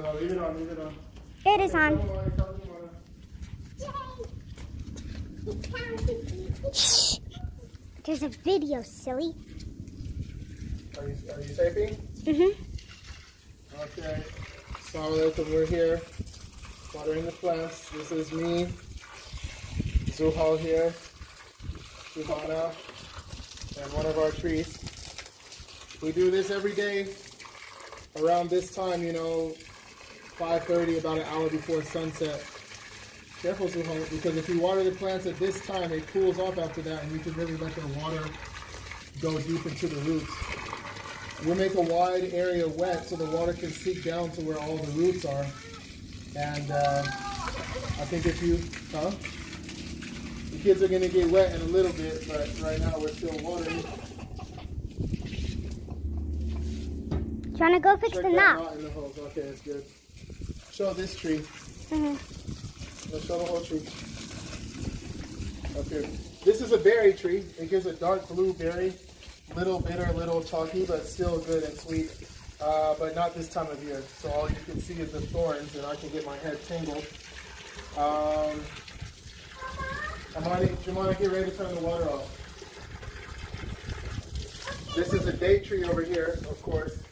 No, leave it on, leave it on. It is on. Shh. There's a video, silly. Are you taping? Mm-hmm. Okay. So we're here watering the plants. This is me, Zuhal here, Suhana, and one of our trees. We do this every day around this time, you know, 5:30, about an hour before sunset. Careful, Zuhal, because if you water the plants at this time, it cools off after that, and you can really let the water go deep into the roots. We'll make a wide area wet so the water can seep down to where all the roots are. And I think if you, the kids are going to get wet in a little bit, but right now we're still watering. Do you want to go fix the knot? In the hose. Okay, that's good. Show this tree. Let's show the whole tree. Up here. This is a berry tree. It gives a dark blue berry. Little bitter, little chalky, but still good and sweet. But not this time of year. So all you can see is the thorns, and I can get my head tangled. Jemani, get ready to turn the water off. This is a date tree over here, of course.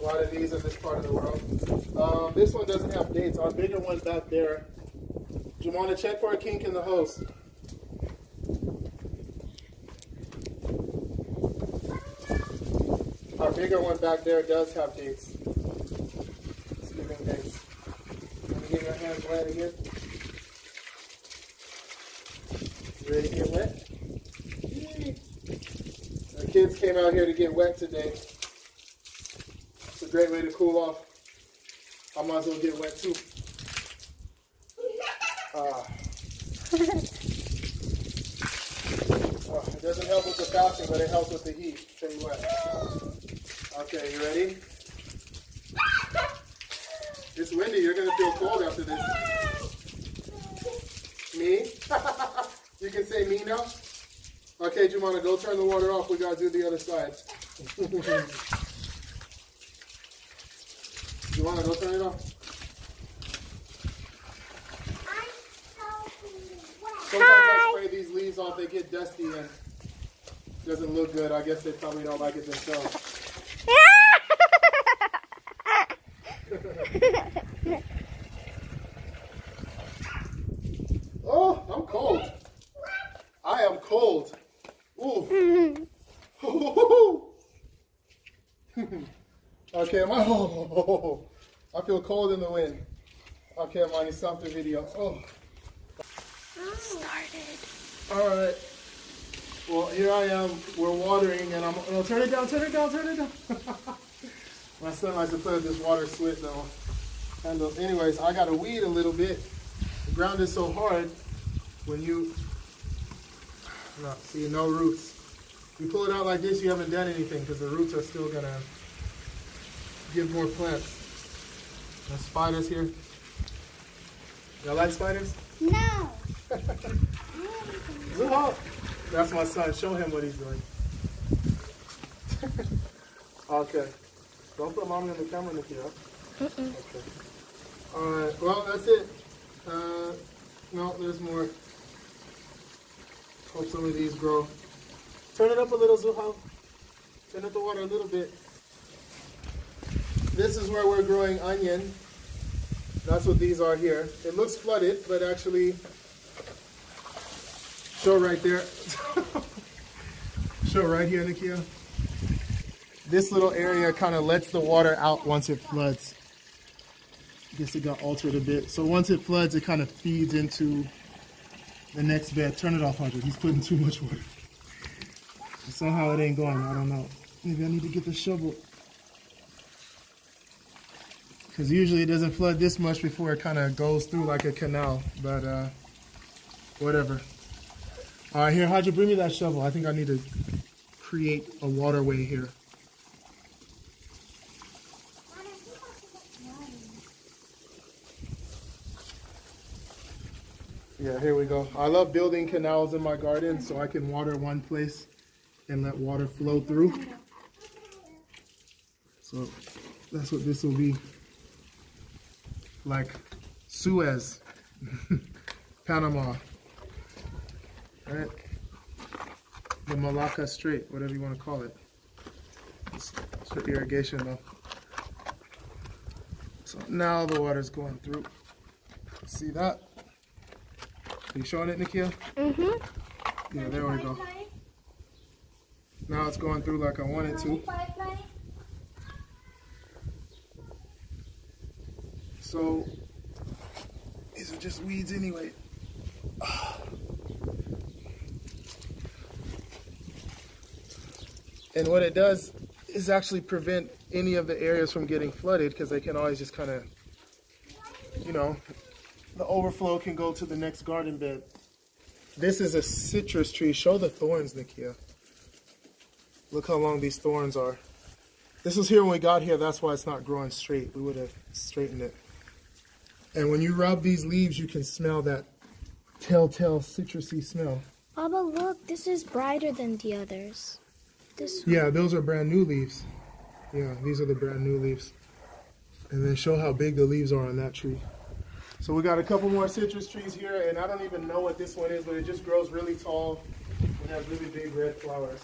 A lot of these in this part of the world. This one doesn't have dates. Our bigger one back there. Jemani, check for a kink in the hose. Our bigger one back there does have dates. It's giving dates. Can you get your hands wet again? You ready to get wet? The kids came out here to get wet today. It's a great way to cool off. I might as well get wet too. It doesn't help with the fasting, but it helps with the heat. Stay wet. Okay, you ready? It's windy. You're going to feel cold after this. Me? You can say me now? Okay, Jumana, go turn the water off. We got to do the other side. Jumana, go turn it off. Sometimes I spray these leaves off. They get dusty and it doesn't look good. I guess they probably don't like it themselves. Oh, I'm cold. I am cold. Ooh. Okay, I feel cold in the wind. Okay, Amani, stop the video. Oh. Started. All right. Well, here I am. We're watering, and I'm. Turn it down. Turn it down. Turn it down. My son likes to play with this water slit though. And anyways, I got to weed a little bit. The ground is so hard when you see no roots. You pull it out like this, you haven't done anything because the roots are still gonna give more plants. There's spiders here. Y'all like spiders? No. Zuhal. That's my son. Show him what he's doing. Okay. Don't put mommy on the camera, Nikita. Okay. Alright, well, that's it. No, there's more. Hope some of these grow. Turn it up a little, Zuhal. Turn up the water a little bit. This is where we're growing onion. That's what these are here. It looks flooded, but actually, show right there. Show right here, Nikia. This little area kind of lets the water out once it floods. I guess it got altered a bit. So once it floods, it kind of feeds into the next bed. Turn it off, Hunter. He's putting too much water. Somehow it ain't going. I don't know. Maybe I need to get the shovel. Because usually it doesn't flood this much before it kind of goes through like a canal. But whatever. All right, here, Haja, bring me that shovel. I think I need to create a waterway here. Yeah, here we go. I love building canals in my garden so I can water one place and let water flow through. So that's what this will be. like Suez, Panama, right? The Malacca Strait, whatever you want to call it. It's for irrigation though. So now the water's going through. See that? Are you showing it, Nikia? Mm-hmm. Yeah, there we go. Now it's going through like I want it to. So, these are just weeds anyway. And what it does is actually prevent any of the areas from getting flooded, because they can always just kind of, you know, the overflow can go to the next garden bed. This is a citrus tree. Show the thorns, Nikia. Look how long these thorns are. This was here when we got here. That's why it's not growing straight. We would have straightened it. And when you rub these leaves, you can smell that telltale citrusy smell. Baba, look, this is brighter than the others. Yeah, those are brand new leaves. Yeah, these are the brand new leaves. And then show how big the leaves are on that tree. So we got a couple more citrus trees here, and I don't even know what this one is, but it just grows really tall and has really big red flowers.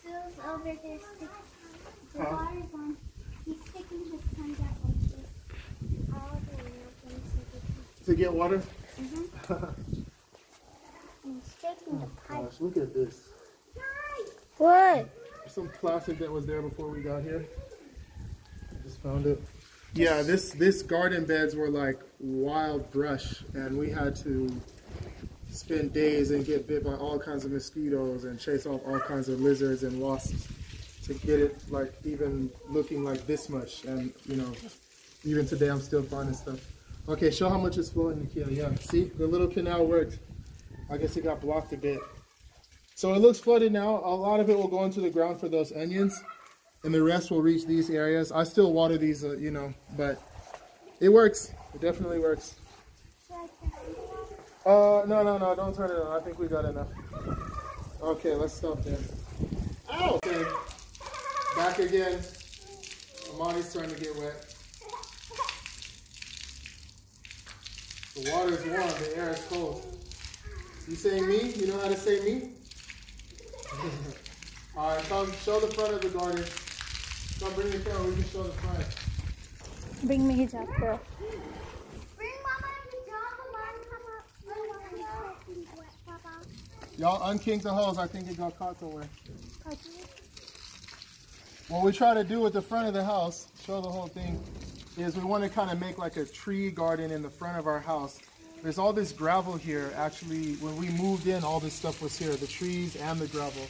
Phil's over there sticking. The water's on. He's sticking his tongue out like this. All the way up. To get water? Mm-hmm. I'm sticking the pipe. Gosh, look at this. What? Some plastic that was there before we got here. I just found it. Yeah, this garden beds were like wild brush, and we had to spend days and get bit by all kinds of mosquitoes and chase off all kinds of lizards and wasps to get it like even looking like this much. And you know, even today I'm still finding stuff. Okay, show how much is flowing, Nikia. Yeah, see, the little canal worked. I guess it got blocked a bit. So it looks flooded now. A lot of it will go into the ground for those onions, and the rest will reach these areas. I still water these, you know, but it works. It definitely works. No, don't turn it on. I think we got enough. Okay, let's stop there. Ow! Okay, back again. Amani's starting to get wet. The water is warm, the air is cold. You saying me? You know how to say me? Alright, come show the front of the garden. Come bring the camera, we can show the front. Bring me hijab, girl. Y'all unkink the hose. I think it got caught somewhere. What we try to do with the front of the house, show the whole thing, is we want to kind of make like a tree garden in the front of our house. There's all this gravel here. Actually, when we moved in, all this stuff was here, the trees and the gravel.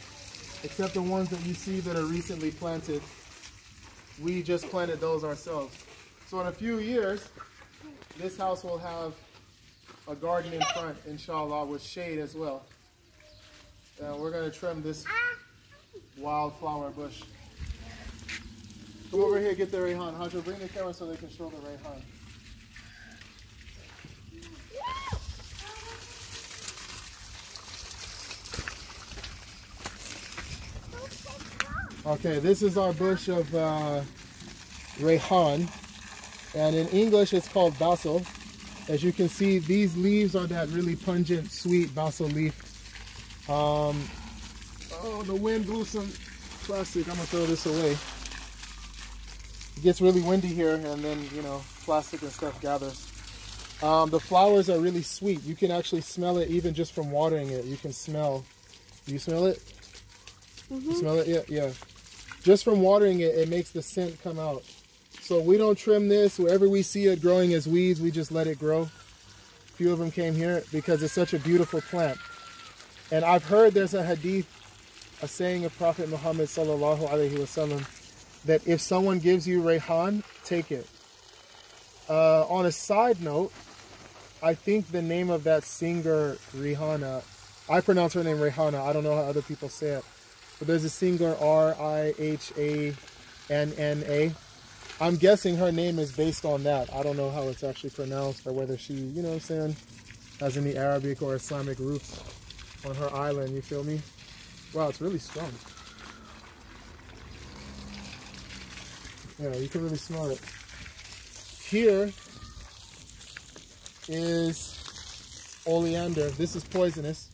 Except the ones that you see that are recently planted. We just planted those ourselves. So in a few years, this house will have a garden in front, inshallah, with shade as well. We're going to trim this wildflower bush. Come over here, get the Rayhan. Hajo, bring the camera so they can show the Rayhan. Okay, this is our bush of Rayhan, and in English it's called basil. As you can see, these leaves are that really pungent, sweet basil leaf. Oh, the wind blew some plastic. I'm gonna throw this away. It gets really windy here, and then, you know, plastic and stuff gathers. The flowers are really sweet. You can actually smell it even just from watering it. You can smell. Do you smell it? Mm-hmm. You smell it? Yeah, yeah. Just from watering it, it makes the scent come out. So we don't trim this. Wherever we see it growing as weeds, we just let it grow. A few of them came here because it's such a beautiful plant. And I've heard there's a hadith, a saying of Prophet Muhammad sallallahu alaihi wasallam, that if someone gives you Rayhan, take it. On a side note, I think the name of that singer, Rihanna, I pronounce her name Rihanna. I don't know how other people say it. But there's a singer, Rihanna. I'm guessing her name is based on that. I don't know how it's actually pronounced or whether she, you know what I'm saying? has any Arabic or Islamic roots on her island, you feel me? Wow, it's really strong. Yeah, you can really smell it. Here is oleander. This is poisonous.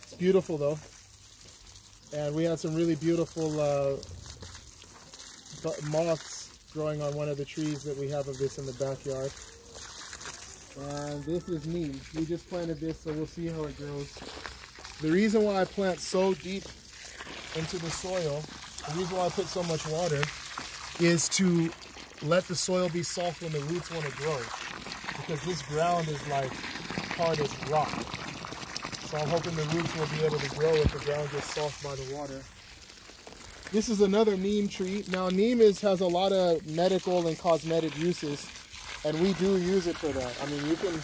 It's beautiful though. And we had some really beautiful moths growing on one of the trees that we have of this in the backyard. And this is neem. We just planted this, so we'll see how it grows. The reason why I plant so deep into the soil, the reason why I put so much water, is to let the soil be soft when the roots want to grow. Because this ground is like hard as rock. So I'm hoping the roots will be able to grow if the ground gets soft by the water. This is another neem tree. Now neem has a lot of medical and cosmetic uses, and we do use it for that. I mean, you can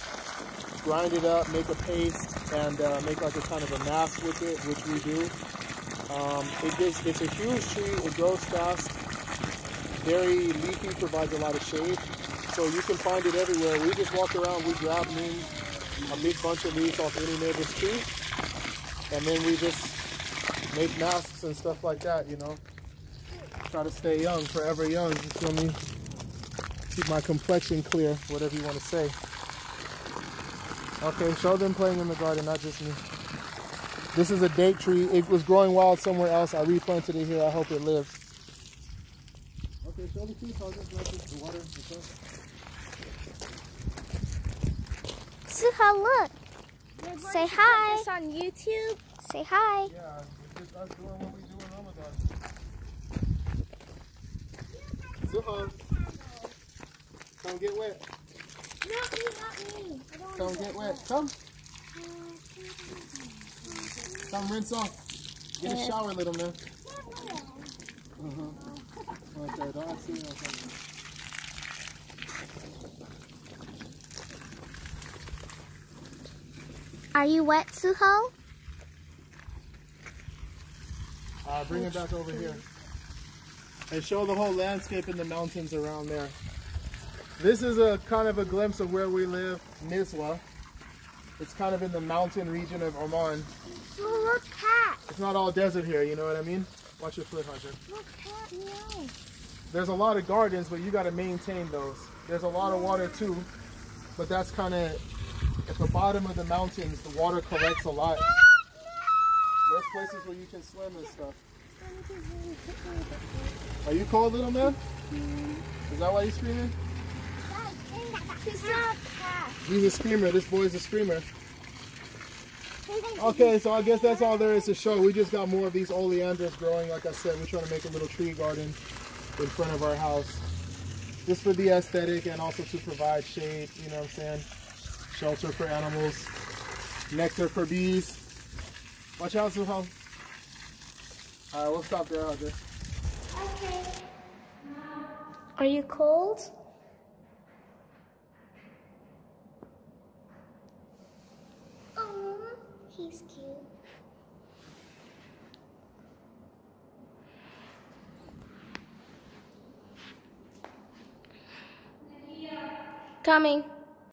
grind it up, make a paste, and make like a kind of a mask with it, which we do. It's a huge tree, it grows fast, very leafy, provides a lot of shade. So you can find it everywhere. We just walk around, we grab neem, a big bunch of leaves off any neighbor's tree, and then we just make masks and stuff like that, you know. Try to stay young, forever young, you feel me? Keep my complexion clear, whatever you want to say. Okay, show them playing in the garden, not just me. This is a date tree. It was growing wild somewhere else. I replanted it here. I hope it lives. Okay, show the trees. I'll just let the water. Suha, look. Say hi. This on YouTube. Say hi. Yeah, it's just us doing what we do in Ramadan. Suha, come get wet. Not me. I don't Come get wet. Come. Come rinse off. Get a shower, little man. Okay, don't see it. Are you wet, Suho? Bring it back over here. And show the whole landscape in the mountains around there. This is a kind of a glimpse of where we live, Nizwa. It's kind of in the mountain region of Oman. So look, cat. It's not all desert here, you know what I mean? Watch your foot, Hajar. Look, cat, no. There's a lot of gardens, but you got to maintain those. There's a lot of water too, but that's kind of at the bottom of the mountains. The water collects a lot. There's places where you can swim and stuff. Are you cold, little man? Is that why you're screaming? He's a screamer. This boy's a screamer. Okay, so I guess that's all there is to show. We just got more of these oleanders growing. Like I said, we're trying to make a little tree garden in front of our house. Just for the aesthetic and also to provide shade, you know what I'm saying? Shelter for animals. Nectar for bees. Watch out, Suho. Alright, we'll stop there, Hajar. Okay. Are you cold? Oh, he's cute. Coming.